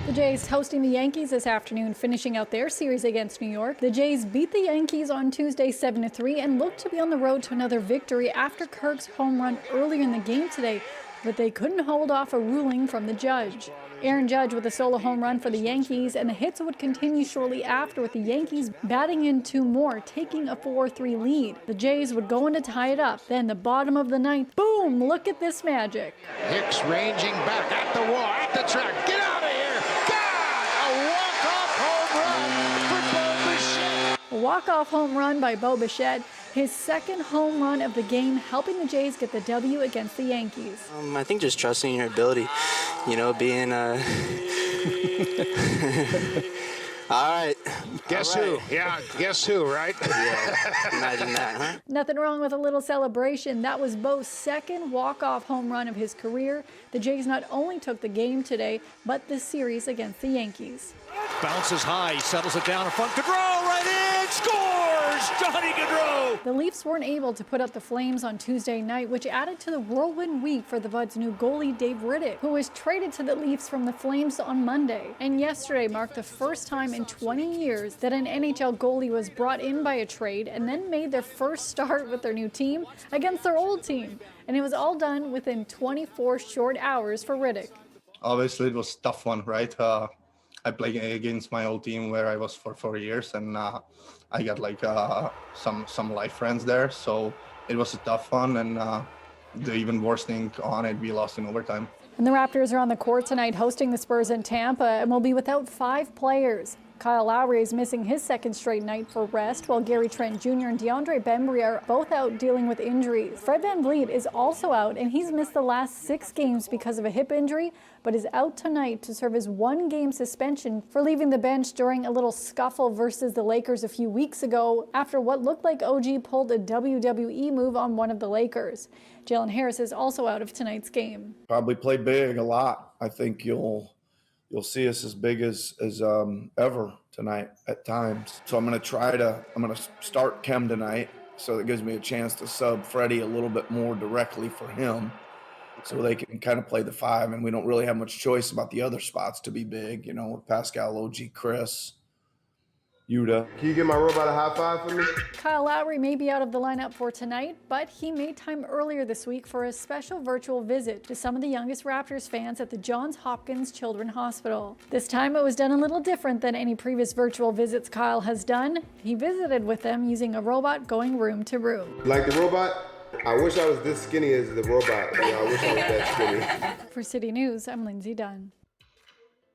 The Jays hosting the Yankees this afternoon, finishing out their series against New York. The Jays beat the Yankees on Tuesday 7-3 and look to be on the road to another victory after Kirk's home run earlier in the game today, but they couldn't hold off a ruling from the judge. Aaron Judge with a solo home run for the Yankees, and the hits would continue shortly after with the Yankees batting in two more, taking a 4-3 lead. The Jays would go in to tie it up. Then the bottom of the ninth, boom, look at this magic. Hicks ranging back at the wall, at the track, get out of here! God, a walk-off home run for Bo Bichette. A walk-off home run by Bo Bichette, his second home run of the game, helping the Jays get the W against the Yankees. I think just trusting your ability, being all right. Guess who? Yeah, guess who, right? Yeah, imagine that, huh? Nothing wrong with a little celebration. That was Bo's second walk-off home run of his career. The Jays not only took the game today, but the series against the Yankees. Bounces high, settles it down in front. Gaudreau right in, scores! Johnny Gaudreau! The Leafs weren't able to put out the Flames on Tuesday night, which added to the whirlwind week for the Buds' new goalie, Dave Riddick, who was traded to the Leafs from the Flames on Monday. And yesterday marked the first time in 20 years that an NHL goalie was brought in by a trade and then made their first start with their new team against their old team. And it was all done within 24 short hours for Riddick. Obviously, it was a tough one, right? I played against my old team where I was for 4 years, and I got some life friends there. So it was a tough one, and the even worse thing on it, we lost in overtime. And the Raptors are on the court tonight hosting the Spurs in Tampa and will be without 5 players. Kyle Lowry is missing his second straight night for rest, while Gary Trent Jr. and DeAndre Bembry are both out dealing with injuries. Fred VanVleet is also out, and he's missed the last 6 games because of a hip injury, but is out tonight to serve his 1-game suspension for leaving the bench during a little scuffle versus the Lakers a few weeks ago after what looked like OG pulled a WWE move on one of the Lakers. Jalen Harris is also out of tonight's game. Probably play big a lot. I think you'll see us as big as ever tonight at times. So I'm going to start Kem tonight, so that gives me a chance to sub Freddie a little bit more directly for him, so they can kind of play the 5, and we don't really have much choice about the other spots to be big, with Pascal, OG, Chris, Yuta. Can you give my robot a high five for me? Kyle Lowry may be out of the lineup for tonight, but he made time earlier this week for a special virtual visit to some of the youngest Raptors fans at the Johns Hopkins Children's Hospital. This time it was done a little different than any previous virtual visits Kyle has done. He visited with them using a robot going room to room. Like the robot? I wish I was this skinny as the robot. I wish I was that skinny. For City News, I'm Lindsay Dunn.